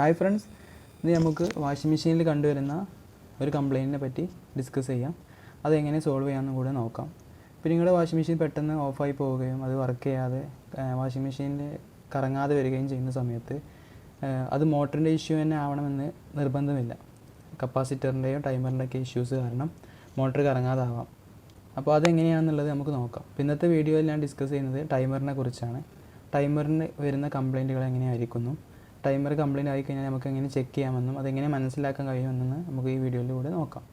Hi friends, ഇന്ന് നമുക്ക് washing മെഷീനിൽ കണ്ടുവരുന്ന ഒരു കംപ്ലയിൻറ്റിനെ പറ്റി ഡിസ്കസ് ചെയ്യാം. അതെങ്ങനെ സോൾവ് ചെയ്യാമെന്ന് കൂടെ നോക്കാം. ഇപ്പോൾ നിങ്ങളുടെ വാഷിംഗ് മെഷീൻ പെട്ടെന്ന് ഓഫായി പോവുകയും അത് വർക്ക് ചെയ്യാതെ വാഷിംഗ് മെഷീനിൽ കറങ്ങാതെ വരികയും ചെയ്യുന്ന സമയത്ത് അത് മോട്ടറിൻ്റെ ഇഷ്യൂ തന്നെ ആവണമെന്ന് നിർബന്ധമില്ല. കപ്പാസിറ്ററിൻ്റെയോ ടൈമറിൻ്റെയൊക്കെ ഇഷ്യൂസ് കാരണം മോട്ടർ കറങ്ങാതാവാം. അപ്പോൾ അതെങ്ങനെയാണെന്നുള്ളത് നമുക്ക് നോക്കാം. ഇന്നത്തെ വീഡിയോയിൽ ഞാൻ ഡിസ്കസ് ചെയ്യുന്നത് ടൈമറിനെ കുറിച്ചാണ്. ടൈമറിന് വരുന്ന കംപ്ലയിൻറ്റുകൾ എങ്ങനെയായിരിക്കുന്നു, ടൈമർ കംപ്ലയിൻ്റ് ആയിക്കഴിഞ്ഞാൽ നമുക്ക് എങ്ങനെ ചെക്ക് ചെയ്യാമെന്നും അതെങ്ങനെ മനസ്സിലാക്കാൻ കഴിയുമെന്നും നമുക്ക് ഈ വീഡിയോയിലൂടെ നോക്കാം.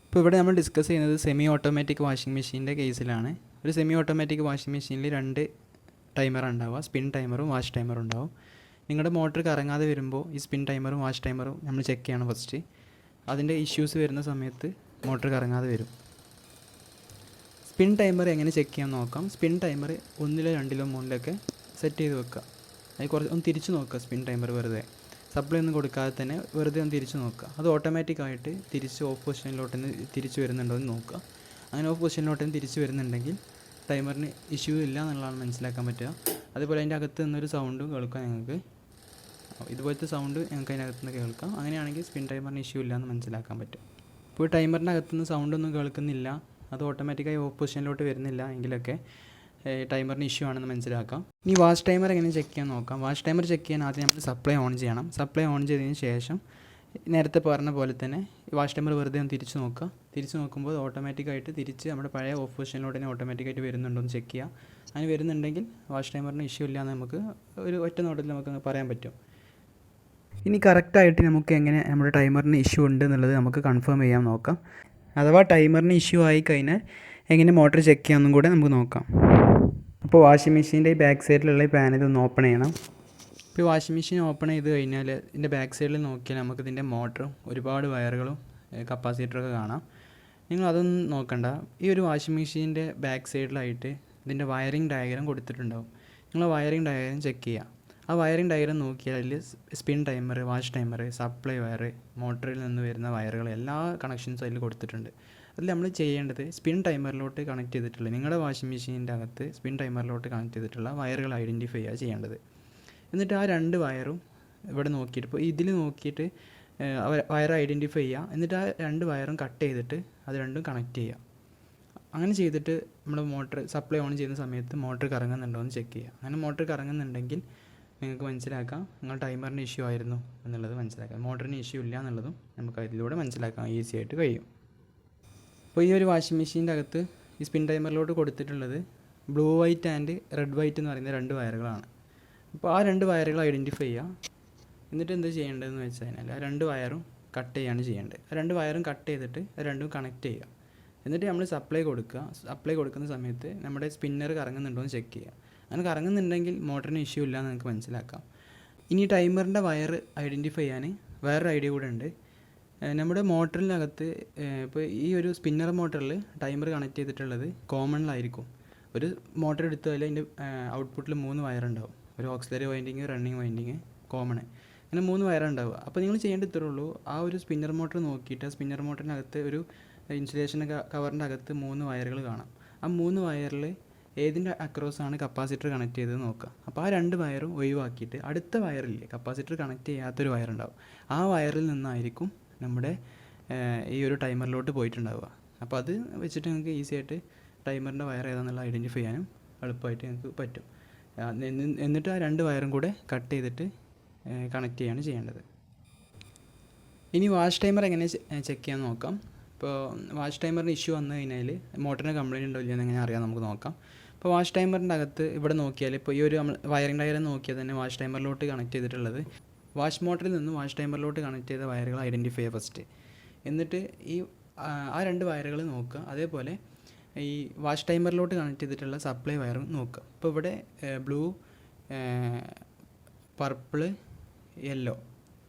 ഇപ്പോൾ ഇവിടെ നമ്മൾ ഡിസ്കസ് ചെയ്യുന്നത് സെമി ഓട്ടോമാറ്റിക് വാഷിംഗ് മെഷീൻ്റെ കേസിലാണ്. ഒരു സെമി ഓട്ടോമാറ്റിക് വാഷിംഗ് മെഷീനിൽ 2 ടൈമർ ഉണ്ടാവുക, സ്പിൻ ടൈമറും വാഷ് ടൈമറും ഉണ്ടാവും. നിങ്ങളുടെ മോട്ടർ കറങ്ങാതെ വരുമ്പോൾ ഈ സ്പിൻ ടൈമറും വാഷ് ടൈമറും നമ്മൾ ചെക്ക് ചെയ്യണം ഫസ്റ്റ്. അതിൻ്റെ ഇഷ്യൂസ് വരുന്ന സമയത്ത് മോട്ടർ കറങ്ങാതെ വരും. സ്പിൻ ടൈമർ എങ്ങനെ ചെക്ക് ചെയ്യാൻ നോക്കാം. സ്പിൻ ടൈമർ 1, 2, 3 സെറ്റ് ചെയ്ത് വെക്കുക. അത് കുറച്ച് ഒന്ന് തിരിച്ച് നോക്കുക. സ്പിൻ ടൈമർ വെറുതെ സപ്ലൈ ഒന്നും കൊടുക്കാതെ തന്നെ വെറുതെ ഒന്ന് തിരിച്ച് നോക്കുക. അത് ഓട്ടോമാറ്റിക്കായിട്ട് തിരിച്ച് ഓഫ് പൊസിഷനിലോട്ട് തിരിച്ച് വരുന്നുണ്ടോ എന്ന് നോക്കുക. അങ്ങനെ ഓഫ് പൊസിഷനിലോട്ട് തിരിച്ച് വരുന്നുണ്ടെങ്കിൽ ടൈമറിന് ഇഷ്യൂ ഇല്ല എന്നുള്ളതാണ് മനസ്സിലാക്കാൻ പറ്റുക. അതുപോലെ അതിൻ്റെ അകത്ത് നിന്നൊരു സൗണ്ടും കേൾക്കാം. നിങ്ങൾക്ക് ഇതുപോലത്തെ സൗണ്ട് ഞങ്ങൾക്ക് അതിനകത്ത് നിന്ന് കേൾക്കാം. അങ്ങനെയാണെങ്കിൽ സ്പിൻ ടൈമറിന് ഇഷ്യൂ ഇല്ല എന്ന് മനസ്സിലാക്കാൻ പറ്റും. ഇപ്പോൾ ടൈമറിൻ്റെ അകത്തുനിന്ന് സൗണ്ടൊന്നും കേൾക്കുന്നില്ല, അത് ഓട്ടോമാറ്റിക്കായി ഓഫ് പൊസിഷനിലോട്ട് വരുന്നില്ല എങ്കിലൊക്കെ ടൈമറിന് ഇഷ്യൂ ആണെന്ന് മനസ്സിലാക്കാം. ഇനി വാഷ് ടൈമർ എങ്ങനെ ചെക്ക് ചെയ്യാൻ നോക്കാം. വാഷ് ടൈമർ ചെക്ക് ചെയ്യാൻ ആദ്യം നമ്മൾ സപ്ലൈ ഓൺ ചെയ്യണം. സപ്ലൈ ഓൺ ചെയ്തതിന് ശേഷം നേരത്തെ പറഞ്ഞ പോലെ തന്നെ വാഷ് ടൈമർ വെറുതെ ഒന്ന് തിരിച്ച് നോക്കുക. തിരിച്ച് നോക്കുമ്പോൾ ഓട്ടോമാറ്റിക്കായിട്ട് തിരിച്ച് നമ്മുടെ പഴയ ഓഫ് പൊസിഷനിലോട്ട് തന്നെ ഓട്ടോമാറ്റിക്കായിട്ട് വരുന്നുണ്ടോ എന്ന് ചെക്ക് ചെയ്യുക. അങ്ങനെ വരുന്നുണ്ടെങ്കിൽ വാഷ് ടൈമറിന് ഇഷ്യൂ ഇല്ല എന്ന് നമുക്ക് ഒരു ഒറ്റ നോട്ടത്തിൽ നമുക്ക് പറയാൻ പറ്റും. ഇനി കറക്റ്റായിട്ട് നമുക്ക് എങ്ങനെ നമ്മുടെ ടൈമറിന് ഇഷ്യൂ ഉണ്ട് എന്നുള്ളത് നമുക്ക് കൺഫേം ചെയ്യാൻ നോക്കാം. അഥവാ ടൈമറിന് ഇഷ്യൂ ആയി കഴിഞ്ഞാൽ എങ്ങനെ മോട്ടർ ചെക്ക് ചെയ്യാമെന്നും കൂടെ നമുക്ക് നോക്കാം. അപ്പോൾ വാഷിംഗ് മെഷീൻ്റെ ഈ ബാക്ക് സൈഡിലുള്ള ഈ പാനൽ ഒന്ന് ഓപ്പൺ ചെയ്യണം. ഇപ്പോൾ വാഷിംഗ് മെഷീൻ ഓപ്പൺ ചെയ്ത് കഴിഞ്ഞാൽ ഇതിൻ്റെ ബാക്ക് സൈഡിൽ നോക്കിയാൽ നമുക്ക് ഇതിൻ്റെ മോട്ടറും ഒരുപാട് വയറുകളും കപ്പാസിറ്ററൊക്കെ കാണാം. നിങ്ങൾ അതൊന്നും നോക്കണ്ട. ഈ ഒരു വാഷിംഗ് മെഷീൻ്റെ ബാക്ക് സൈഡിലായിട്ട് ഇതിൻ്റെ വയറിംഗ് ഡയഗ്രാം കൊടുത്തിട്ടുണ്ടാവും. നിങ്ങൾ വയറിംഗ് ഡയഗ്രാം ചെക്ക് ചെയ്യുക. ആ വയറിംഗ് ഡയഗ്രാം നോക്കിയാൽ അതിൽ spin timer, wash timer, supply wire, മോട്ടറിൽ നിന്ന് വരുന്ന വയറുകൾ എല്ലാ കണക്ഷൻസും അതിൽ കൊടുത്തിട്ടുണ്ട്. അതിൽ നമ്മൾ ചെയ്യേണ്ടത് സ്പിൻ ടൈമറിലോട്ട് കണക്ട് ചെയ്തിട്ടുള്ള നിങ്ങളുടെ വാഷിംഗ് മെഷീൻ്റെ അകത്ത് സ്പിൻ ടൈമറിലോട്ട് കണക്ട് ചെയ്തിട്ടുള്ള വയറുകൾ ഐഡൻറ്റിഫൈ ചെയ്യുക ചെയ്യേണ്ടത്. എന്നിട്ട് ആ 2 വയറും ഇവിടെ നോക്കിയിട്ട് ഇപ്പോൾ ഇതിൽ നോക്കിയിട്ട് വയർ ഐഡൻറ്റിഫൈ ചെയ്യുക. എന്നിട്ട് ആ 2 വയറും കട്ട് ചെയ്തിട്ട് അത് രണ്ടും കണക്ട് ചെയ്യുക. അങ്ങനെ ചെയ്തിട്ട് നമ്മുടെ മോട്ടർ സപ്ലൈ ഓൺ ചെയ്യുന്ന സമയത്ത് മോട്ടർ കറങ്ങുന്നുണ്ടോ എന്ന് ചെക്ക് ചെയ്യുക. അങ്ങനെ മോട്ടർ കറങ്ങുന്നുണ്ടെങ്കിൽ നിങ്ങൾക്ക് മനസ്സിലാക്കാം നിങ്ങൾ ടൈമറിന് ഇഷ്യൂ ആയിരുന്നു എന്നുള്ളത് മനസ്സിലാക്കാം. മോട്ടറിന് ഇഷ്യൂ ഇല്ല എന്നുള്ളതും നമുക്ക് അതിലൂടെ മനസ്സിലാക്കാൻ ഈസി ആയിട്ട് കഴിയും. അപ്പോൾ ഈ ഒരു വാഷിംഗ് മെഷീൻ്റെ അകത്ത് ഈ സ്പിൻ ടൈമറിലോട്ട് കൊടുത്തിട്ടുള്ളത് blue white and red white എന്ന് പറയുന്ന 2 വയറുകളാണ്. അപ്പോൾ ആ 2 വയറുകൾ ഐഡൻറ്റിഫൈ ചെയ്യുക. എന്നിട്ട് എന്ത് ചെയ്യേണ്ടതെന്ന് വെച്ച് കഴിഞ്ഞാൽ ആ 2 വയറും കട്ട് ചെയ്യുകയാണ് ചെയ്യേണ്ടത്. ആ 2 വയറും കട്ട് ചെയ്തിട്ട് ആ രണ്ടും കണക്ട് ചെയ്യുക. എന്നിട്ട് നമ്മൾ സപ്ലൈ കൊടുക്കുക. സപ്ലൈ കൊടുക്കുന്ന സമയത്ത് നമ്മുടെ സ്പിന്നർ കറങ്ങുന്നുണ്ടോ എന്ന് ചെക്ക് ചെയ്യുക. അങ്ങനെ കറങ്ങുന്നുണ്ടെങ്കിൽ മോട്ടറിന് ഇഷ്യൂ ഇല്ല എന്ന് നമുക്ക് മനസ്സിലാക്കാം. ഇനി ടൈമറിൻ്റെ വയർ ഐഡൻറ്റിഫൈ ചെയ്യാൻ വേറൊരു ഐഡിയ കൂടെ ഉണ്ട്. നമ്മുടെ മോട്ടറിനകത്ത് ഇപ്പോൾ ഈ ഒരു സ്പിന്നർ മോട്ടറിൽ ടൈമർ കണക്ട് ചെയ്തിട്ടുള്ളത് കോമണിലായിരിക്കും. ഒരു മോട്ടർ എടുത്താൽ അതിൻ്റെ ഔട്ട്പുട്ടിൽ 3 വയറുണ്ടാവും. ഒരു auxiliary winding, running winding, common, അങ്ങനെ 3 വയറുണ്ടാവുക. അപ്പോൾ നിങ്ങൾ ചെയ്യേണ്ടത് ഇത്രേ ഉള്ളൂ. ആ ഒരു സ്പിന്നർ മോട്ടർ നോക്കിയിട്ട് ആ സ്പിന്നർ മോട്ടറിനകത്ത് ഒരു ഇൻസുലേഷൻ കവറിൻ്റെ അകത്ത് 3 വയറുകൾ കാണാം. ആ 3 വയറിൽ ഏതിൻ്റെ അക്രോസാണ് കപ്പാസിറ്റർ കണക്ട് ചെയ്തത് നോക്കുക. അപ്പോൾ ആ 2 വയറും ഒഴിവാക്കിയിട്ട് അടുത്ത വയറില്ലേ കപ്പാസിറ്റർ കണക്ട് ചെയ്യാത്തൊരു വയറുണ്ടാവും. ആ വയറിൽ നിന്നായിരിക്കും നമ്മുടെ ഈ ഒരു ടൈമറിലോട്ട് പോയിട്ടുണ്ടാവുക. അപ്പോൾ അത് വെച്ചിട്ട് നിങ്ങൾക്ക് ഈസി ആയിട്ട് ടൈമറിൻ്റെ വയർ ഏതാണെന്നുള്ള ഐഡൻറ്റിഫൈ ചെയ്യാനും എളുപ്പമായിട്ട് നിങ്ങൾക്ക് പറ്റും. എന്നിട്ട് ആ 2 വയറും കൂടെ കട്ട് ചെയ്തിട്ട് കണക്ട് ചെയ്യാണ് ചെയ്യേണ്ടത്. ഇനി വാഷ് ടൈമർ എങ്ങനെ ചെക്ക് ചെയ്യാൻ നോക്കാം. ഇപ്പോൾ വാഷ് ടൈമറിന് ഇഷ്യൂ വന്നു കഴിഞ്ഞാൽ മോട്ടറിന് കംപ്ലയിൻറ്റ് ഉണ്ടോ ഇല്ലയെന്ന് എങ്ങനെ അറിയാം നമുക്ക് നോക്കാം. ഇപ്പോൾ വാഷ് ടൈമറിൻ്റെ അകത്ത് ഇവിടെ നോക്കിയാൽ ഇപ്പോൾ ഈ ഒരു വയറിംഗ് ഡയഗ്രാം നോക്കിയാൽ തന്നെ വാഷ് ടൈമറിലോട്ട് കണക്ട് ചെയ്തിട്ടുള്ളത് വാഷ് മോട്ടറിൽ നിന്ന് വാഷ് ടൈമറിലോട്ട് കണക്ട് ചെയ്ത വയറുകൾ ഐഡൻറ്റിഫൈ ചെയ്യുക ഫസ്റ്റ്. എന്നിട്ട് ഈ ആ 2 വയറുകൾ നോക്കുക. അതേപോലെ ഈ വാഷ് ടൈമറിലോട്ട് കണക്ട് ചെയ്തിട്ടുള്ള സപ്ലൈ വയറും നോക്കുക. ഇപ്പോൾ ഇവിടെ ബ്ലൂ, പർപ്പിൾ, യെല്ലോ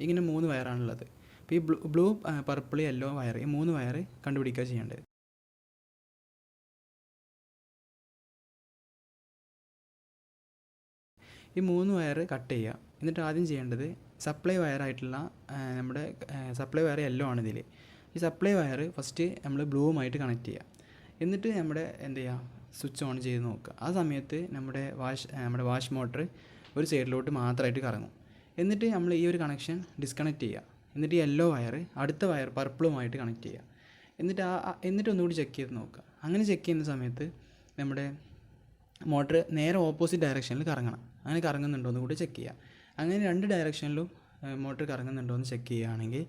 ഇങ്ങനെ 3 വയറാണുള്ളത്. അപ്പോൾ ഈ ബ്ലൂ, പർപ്പിൾ, യെല്ലോ വയർ ഈ 3 വയർ കണ്ടുപിടിക്കുക ചെയ്യേണ്ടത്. ഈ 3 വയർ കട്ട് ചെയ്യുക. എന്നിട്ട് ആദ്യം ചെയ്യേണ്ടത് സപ്ലൈ വയറായിട്ടുള്ള നമ്മുടെ സപ്ലൈ വയർ യെല്ലോ ആണ് ഇതിൽ. ഈ സപ്ലൈ വയർ ഫസ്റ്റ് നമ്മൾ ബ്ലൂവുമായിട്ട് കണക്ട് ചെയ്യുക. എന്നിട്ട് നമ്മുടെ എന്ത് ചെയ്യുക സ്വിച്ച് ഓൺ ചെയ്ത് നോക്കുക. ആ സമയത്ത് നമ്മുടെ വാഷ് മോട്ടർ ഒരു സൈഡിലോട്ട് മാത്രമായിട്ട് കറങ്ങും. എന്നിട്ട് നമ്മൾ ഈ ഒരു കണക്ഷൻ ഡിസ്കണക്ട് ചെയ്യുക. എന്നിട്ട് യെല്ലോ വയർ അടുത്ത വയർ പർപ്പിളുമായിട്ട് കണക്ട് ചെയ്യുക. എന്നിട്ട് ഒന്നുകൂടി ചെക്ക് ചെയ്ത് നോക്കുക. അങ്ങനെ ചെക്ക് ചെയ്യുന്ന സമയത്ത് നമ്മുടെ മോട്ടർ നേരെ ഓപ്പോസിറ്റ് ഡയറക്ഷനിൽ കറങ്ങണം. അങ്ങനെ കറങ്ങുന്നുണ്ടോ എന്ന് കൂടി ചെക്ക് ചെയ്യുക. അങ്ങനെ 2 ഡയറക്ഷനിലും മോട്ടർ കറങ്ങുന്നുണ്ടോ എന്ന് ചെക്ക് ചെയ്യുകയാണെങ്കിൽ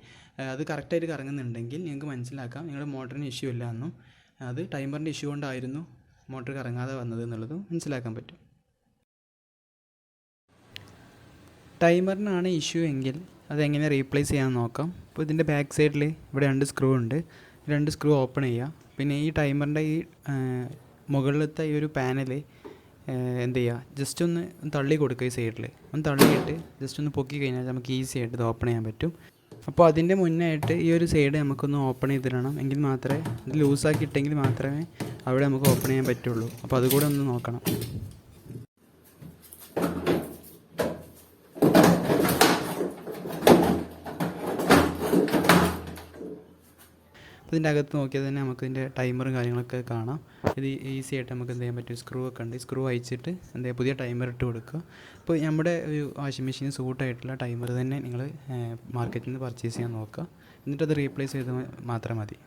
അത് കറക്റ്റായിട്ട് കറങ്ങുന്നുണ്ടെങ്കിൽ നിങ്ങൾക്ക് മനസ്സിലാക്കാം നിങ്ങളുടെ മോട്ടറിന് ഇഷ്യൂ ഇല്ല എന്നും അത് ടൈമറിൻ്റെ ഇഷ്യൂ കൊണ്ടായിരുന്നു മോട്ടർ കറങ്ങാതെ വന്നത് എന്നുള്ളതും മനസ്സിലാക്കാൻ പറ്റും. ടൈമറിനാണ് ഇഷ്യൂ എങ്കിൽ അതെങ്ങനെ റീപ്ലേസ് ചെയ്യാമെന്ന് നോക്കാം. അപ്പോൾ ഇതിൻ്റെ ബാക്ക് സൈഡിൽ ഇവിടെ 2 സ്ക്രൂ ഉണ്ട്. 2 സ്ക്രൂ ഓപ്പൺ ചെയ്യുക. പിന്നെ ഈ ടൈമറിൻ്റെ ഈ മുകളിലത്തെ ഈ ഒരു പാനൽ എന്ത് ചെയ്യുക, ജസ്റ്റ് ഒന്ന് തള്ളി കൊടുക്കുക. ഈ സൈഡിൽ ഒന്ന് തള്ളിയിട്ട് ജസ്റ്റ് ഒന്ന് പൊക്കി കഴിഞ്ഞാൽ നമുക്ക് ഈസി ആയിട്ട് ഇത് ഓപ്പൺ ചെയ്യാൻ പറ്റും. അപ്പോൾ അതിൻ്റെ മുന്നായിട്ട് ഈ ഒരു സൈഡ് നമുക്കൊന്ന് ഓപ്പൺ ചെയ്തിടണം. എങ്കിൽ മാത്രമേ ഇത് ലൂസാക്കി ഇട്ടെങ്കിൽ മാത്രമേ അവിടെ നമുക്ക് ഓപ്പൺ ചെയ്യാൻ പറ്റുള്ളൂ. അപ്പോൾ അതുകൂടെ ഒന്ന് നോക്കണം. ഇതിൻ്റെ അകത്ത് നോക്കിയാൽ തന്നെ നമുക്ക് ഇതിൻ്റെ ടൈമറും കാര്യങ്ങളൊക്കെ കാണാം. ഇത് ഈസി ആയിട്ട് നമുക്ക് എന്ത് ചെയ്യാൻ പറ്റും, സ്ക്രൂ ഒക്കെ ഉണ്ട്. സ്ക്രൂ അയച്ചിട്ട് എന്താ പുതിയ ടൈമർ ഇട്ട് കൊടുക്കുക. അപ്പോൾ നമ്മുടെ ഒരു വാഷിംഗ് മെഷീൻ സൂട്ടായിട്ടുള്ള ടൈമർ തന്നെ നിങ്ങൾ മാർക്കറ്റിൽ നിന്ന് പർച്ചേസ് ചെയ്യാൻ നോക്കുക. എന്നിട്ടത് റീപ്ലേസ് ചെയ്ത് മാത്രം മതി.